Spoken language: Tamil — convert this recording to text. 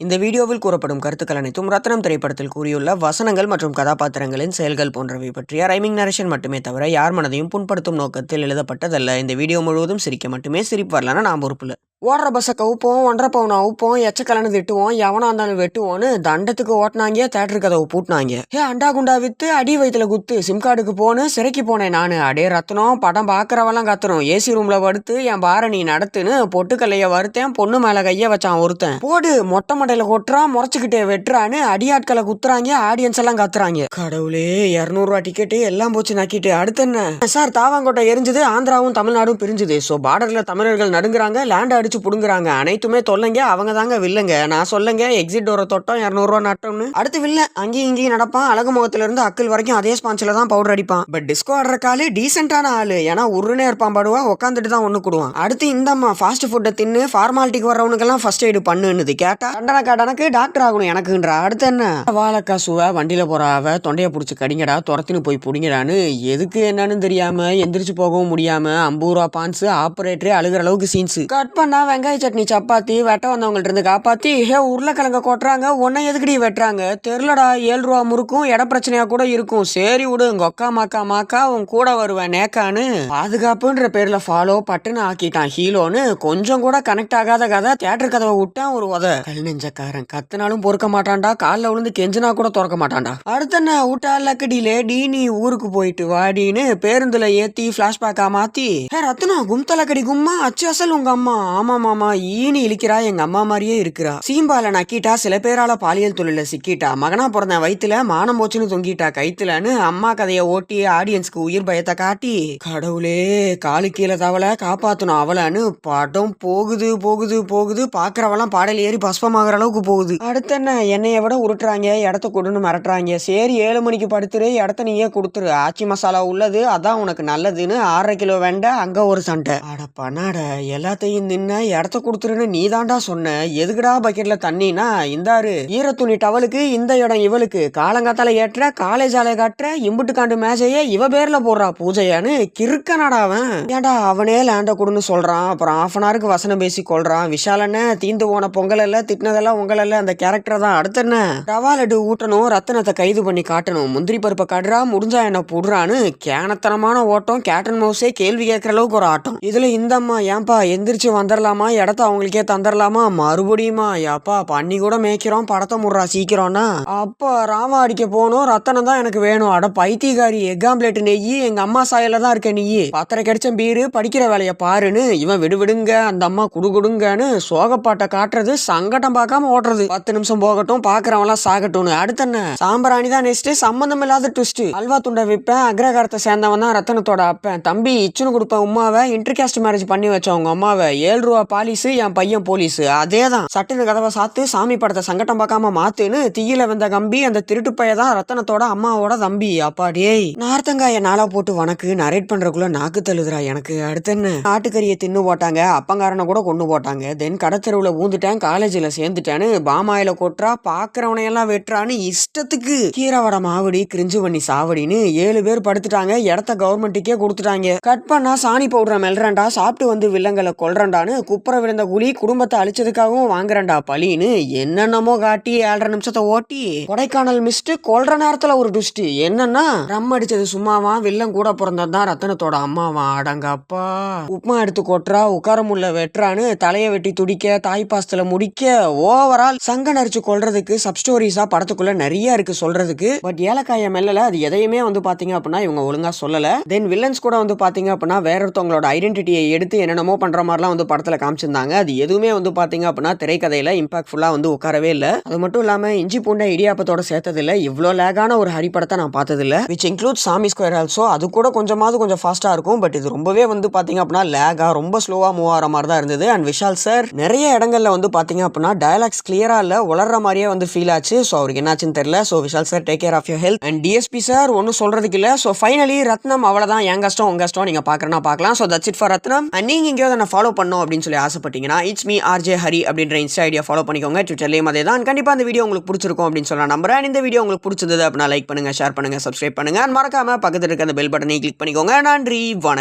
இந்த வீடியோவில் கூறப்படும் கருத்துக்கள் அனைத்தும் ரத்னம் திரைப்படத்தில் கூறியுள்ள வசனங்கள் மற்றும் கதாபாத்திரங்களின் செயல்கள் போன்றவை பற்றிய ரைமிங் நரேஷன் மட்டுமே தவிர யார் மனதையும் புண்படுத்தும் நோக்கத்தில் எழுதப்பட்டதல்ல. இந்த வீடியோ முழுவதும் சிரிக்க மட்டுமே, சிரிப்பு வரலன்னா நான் பொறுப்புல. ஓடுற பஸ்ஸை கவுப்போம், 1.5 பவுன் அவுப்போம், எச்சக்கலன்னு திட்டுவோம், எவனா இருந்தாலும் வெட்டுவோன்னு தண்டத்துக்கு ஓட்டினாங்க, தேட்டரு கதவை பூட்டினாங்க. அண்டா குண்டா வித்து அடி வயிற்றுல குத்து, சிம் கார்டுக்கு போன்னு சிறைக்கு போனேன் நானு. அடே ரத்னம், படம் பார்க்கறவெல்லாம் கத்துறோம், ஏசி ரூம்ல படுத்து என் பார நீ நடத்துன்னு பொட்டுக்கல்லைய வறுத்தேன், பொண்ணு மேல கைய வச்சான் ஒருத்தன். போடு மொட்டை மண்டையில கொட்டுறான், முறைச்சுக்கிட்டே வெட்டுறான்னு அடியாட்களை குத்துறாங்க, ஆடியன்ஸ் எல்லாம் கத்துறாங்க. கடவுளே, 200 ரூபா டிக்கெட்டு எல்லாம் போச்சு நக்கிட்டு. அடுத்து என்ன சார், தாவாங்கோட்டை எரிஞ்சது, ஆந்திராவும் தமிழ்நாடும் பிரிஞ்சுது. ஸோ பார்டர்ல தமிழர்கள் நடுங்குறாங்க, லேண்ட் அடிச்சு புடுங்குறாங்க. அனைத்துமே தொல்லைங்க, அவங்க தாங்க வில்லங்க. நான் சொல்லுங்க, எக்ஸிட் டோரை தொட்டோம், 200 ரூபா நட்டோம்னு. அடுத்து வில்ல அங்கேயும் இங்கேயும் நடப்பான், அழகு முகத்துல இருந்து அக்கல் வரைக்கும் அதே ஸ்பான்ஸ்ல தான் பவுடர் அடிப்பான். பட் டிஸ்கோ ஆடுற காலு டீசென்டான ஆளு, ஏன்னா உருனே இருப்பான், படுவா உட்காந்துட்டு தான் ஒண்ணு கூடுவான். அடுத்து இந்த அம்மா ஃபாஸ்ட் ஃபுட்டை தின்னு ஃபார்மாலிட்டிக்கு வரவனுக்கெல்லாம் ஃபர்ஸ்ட் எய்டு பண்ணுன்னு கேட்டா கண்டனக்கு டாக்டர் ஆகணும் எனக்குன்றா. அடுத்து என்ன, வாழைக்காசுவ வண்டியில போற அவ தொண்டையை பிடிச்சி கடிங்கடா, துரத்தின்னு போய் புடிங்கடான்னு எதுக்கு என்னன்னு தெரியாம எந்திரிச்சு போகவும் முடியாம 50 ரூபா பான்ஸ் ஆபரேட்டரே அழுகிற அளவுக்கு சீன்ஸ் கட் பண்ணா. வெங்காய சட்னி சப்பாத்தி வெட்ட வந்தவங்கள்ட்ட இருந்து காப்பாத்தி உருளைக்கிழங்க கொட்டுறாங்க, உன்னை எதுக்கடி வெட்டுறாங்க தெருலடா. 7 ரூபா முறுக்கும் இட பிரச்சனையா கூட இருக்கும், சரி விடு உங்க ஒக்கா மாக்கா மாக்கா உன் கூட வருவேன் நேக்கான்னு பாதுகாப்புன்ற பேர்ல ஃபாலோ பட்டுன்னு ஆக்கிட்டான் ஹீரோன்னு. கொஞ்சம் கூட கனெக்ட் ஆகாத கதை, தியேட்டர் கதவை விட்டான் ஒரு உத. கல் நெஞ்சக்காரன் கத்துனாலும் பொறுக்க மாட்டான்டா, காலில் விழுந்து கெஞ்சினா கூட திறக்க மாட்டான்டா. அடுத்த என்ன விட்டா லக்கடியிலே டி நீ ஊருக்கு போயிட்டு வாடின்னு பேருந்துல ஏத்தி பிளாஷ்பேக்கா மாத்தி ரத்னா கும்தலக்கடி கும்மா அச்சு அசல் உங்க அம்மா. ஆமா மாமா, ஈனி இழிக்கிறா, எங்க அம்மா மாதிரியே இருக்கிறா. சீம்பால நக்கிட்டா, சில பேரால பாலியல் தொழில சிக்கிட்டா, மகனா பிறந்த வயித்துல மானம் போச்சுன்னு தொங்கிட்டா கைத்துலன்னு அம்மா கதையை ஓட்டி ஆடியன்ஸ்க்கு உயிர் பயத்தை காட்டி கடவுளே காலு கீழே தவளை காப்பாத்தணும் அவளான்னு படம் போகுது போகுது போகுது. பாக்குறவெல்லாம் பாடல் ஏறி பஸ்பமாகற அளவுக்கு போகுது. அடுத்து என்ன, என்னைய விட உருட்டுறாங்க, இடத்த கொடுன்னு மிரட்டுறாங்க. சரி 7 மணிக்கு படுத்துரு, இடத்த நீயே கொடுத்துரு, ஆச்சி மசாலா உள்ளது அதான் உனக்கு நல்லதுன்னு 1/2 கிலோ வேண்ட அங்க ஒரு சண்டை. அட பண்ணாட, எல்லாத்தையும் நின்ன இடத்த கொடுத்துருன்னு நீ தாண்டா சொன்ன, எதுக்குடா பக்கெட்ல தண்ணினா இந்தாரு ஈரத்துணி டவலுக்கு, இந்த இடம் இவளுக்கு, காலங்காத்தால ஏற்ற காலேஜ் ஆலை காட்டுற, இம்புட்டு காண்டு மேஜைய இவ பேர்ல போடுறா பூஜையான்னு கிறுக்கனாடா அவன். ஏண்டா அவனே லேண்ட கொடுன்னு சொல்றான், அப்புறம் 1/2 hour வசனம் பேசி கொள்றான். விஷால் என்ன தீந்து போன பொங்கல் இல்ல, திட்டினதெல்லாம் உங்கள் இல்ல, அந்த கேரக்டர் தான். அடுத்து என்ன, ரவா லட்டு ஊட்டணும், ரத்தனத்தை கைது பண்ணி காட்டணும், முந்திரி பருப்பை காட்டுறா, முடிஞ்சா என்ன போடுறான்னு கேனத்தனமான ஓட்டம். கேட்டன் மவுஸே கேள்வி கேட்கற அளவுக்கு ஒரு ஆட்டம். இதுல இந்த அம்மா ஏன்பா எந்திரிச்சு வந்துடலாமா, இடத்த அவங்களுக்கே தந்துடலாமா, மறுபடியுமா யாப்பா பண்ணி கூட மேய்க்கிறோம், படத்தை முடுறா சீக்கிரம்னா. அப்ப ராமா அடிக்க போகணும், ரத்தனம் தான் எனக்கு வேணும். அட பைத்தியகாரி, எக்ஸாம்பிளேட் நெய்யி எங்க அம்மா சாயல தான் இருக்க நீயே, 10 கிடைச்ச பீரு படிக்கிற வேலையை பாருன்னு இவன் விடுவிடுங்க, அந்த அம்மா குடுகுடுங்கன்னு சோகப்பாட்டை காட்டுறது, சங்கடம் பார்க்காம ஓட்டுறது. 10 நிமிஷம் போகட்டும், பாக்குறவங்களாம் சாகட்டும்னு. அடுத்து என்ன, சாம்பிராணி தான் நெக்ஸ்ட், சம்பந்தம் இல்லாத ட்விஸ்ட். அல்வா துண்டை விற்பேன், அக்ரகாரத்தை சேர்ந்தவன் தான் ரத்தனத்தோட அப்பன் தம்பி, இச்சுன்னு கொடுப்பேன் உமாவை, இன்டர்காஸ்ட் மேரேஜ் பண்ணி வச்சவங்க அம்மாவை, 7 ரூபா பாலிசு, என் பையன் போலீஸ். அதேதான் சட்டுன்னு கதவை சாத்து, சாமி படத்தை சங்கடம் பார்க்காம மாத்துன்னு தீயில வந்த கம்பி, அந்த திருட்டு பையதான் ரத்தனத்தோட அம்மாவோட தம்பி. அப்பாடியே நார்த்தங்காய நாளா போட்டு வனக்கு நரேட் பண்றதுக்குள்ள நாக்கு தள்ளுதுரா எனக்கு. அடுத்து என்ன, ஆட்டுக்கறியை தின்னு போட்டாங்க, அப்பங்காரனை கூட கொண்டு போட்டாங்க, தென் கடத்தெருவுல ஊந்துட்டேன், காலேஜில் சேர்ந்துட்டேன்னு பாமாயில கொட்டுறா, பாக்குறவனையெல்லாம் வெட்டுறான்னு இஷ்டத்துக்கு கீரை வட மாவடி கிரிஞ்சு பண்ணி சாவடின்னு 7 பேர் படுத்துட்டாங்க, இடத்த கவர்மெண்ட்டுக்கே கொடுத்துட்டாங்க. கட் பண்ணா சாணி பவுடரை மெல்றண்டா, சாப்பிட்டு வந்து வில்லங்களை கொல்றண்டான்னு குப்புற விழுந்த குழி, குடும்பத்தை அழிச்சதுக்காகவும் வாங்குறண்டா பலின்னு என்னென்னமோ காட்டி 7.5 நிமிஷத்தை ஓட்டி கொடைக்கானல் மிஸ்ட் கொல்ற நேரத்துல ஒரு டுஸ்ட். என்னன்னா ரம் அடிச்சது சும்மாவா, வில்லன் கூட பிறந்ததான் ரத்தனத்தோட அம்மாவா. அடங்கப்பா, உப்மா எடுத்து கொட்டுறா, உட்காரமுள்ள வெட்டுறான்னு தலையை வெட்டி துடிக்க, தாய்ப்பாஸ்தல முடிக்க, ஓவரால் சங்க நரிச்சு கொல்றதுக்கு சப்ஸ்டோரிஸா படத்துக்குள்ள நிறைய இருக்கு சொல்றதுக்கு. பட் ஏலக்காய மெல்லல, அது எதையுமே வந்து பாத்தீங்க அப்படின்னா இவங்க ஒழுங்கா சொல்லல. தென் வில்லன்ஸ் கூட வந்து பாத்தீங்க அப்படின்னா வேற ஒருத்தவங்களோட ஐடென்டிட்டியை எடுத்து என்னென்னமோ பண்ற மாதிரிலாம் வந்து படத்துல காமிச்சிருந்தாங்க. அது எதுவுமே வந்து பாத்தீங்க அப்படின்னா திரைக்கதையில இம்பாக்ட்ஃபுல்லா வந்து உட்காரவே இல்லை. அது மட்டும் இல்லாம இஞ்சி பூண்டை இடியாப்பத்தோட சேர்த்தது இல்ல, இவ்வளோ லேகான ஒரு ஹரி படத்தை நான் பார்த்தது இல்ல. விச் இன்க்ளூட் சாமி ஸ்கொயர் ஆல்சோ. அது கூட கொஞ்சம் ஃபாஸ்டா இருக்கும், பட் இது ரொம்பவே வந்து பாத்தீங்க அப்படின்னா லேகா ரொம்ப ஸ்லோவா மூவ் ஆகிற மாதிரி தான் இருந்தது. அண்ட் விஷால் சார் நிறைய இடங்கள்ல வந்து பாத்தீங்க அப்படின்னா டயலாக்ஸ் கிளியரா இல்ல, உளர்ற மாதிரியே வந்து ஃபீல் ஆச்சு. ஸோ அவருக்கு என்னாச்சுன்னு தெரியல. So Vishal sir take care of your health. And DSP sir ஒன்னும் சொல்றதுக்கு இல்ல. ஸோ ஃபைனலி ரத்னம் அவ்வளவுதான், என் கஷ்டம் உங்க கஷ்டம், நீங்க பாக்குறேன்னா பார்க்கலாம். So that's it for Rathnam. And நீங்க எங்கேயாவது நான் ஃபாலோ பண்ணோம் அப்படின்னு சொல்லி ஆசைப்பட்டீங்கன்னா இட்ஸ் மீ ஆர்ஜே ஹரி அப்படின்ற இன்ஸ்டா ஐடியா ஃபாலோ பண்ணிக்கோங்க. ட்விட்டர்லயும் அதே தான். கண்டிப்பா இந்த வீடியோ உங்களுக்கு பிடிச்சிருக்கும் அப்படின்னு சொல்ல நம்புறேன். இந்த வீடியோ உங்களுக்கு பிடிச்சது அப்படின்னா லைக் பண்ணுங்க, ஷேர் பண்ணுங்க, சப்ஸ்கிரைப் பண்ணுங்க. மறக்காம பக்கத்துல இருக்க அந்த பெல் பட்டனை கிளிக் பண்ணிக்கோங்க. நன்றி, வணக்கம்.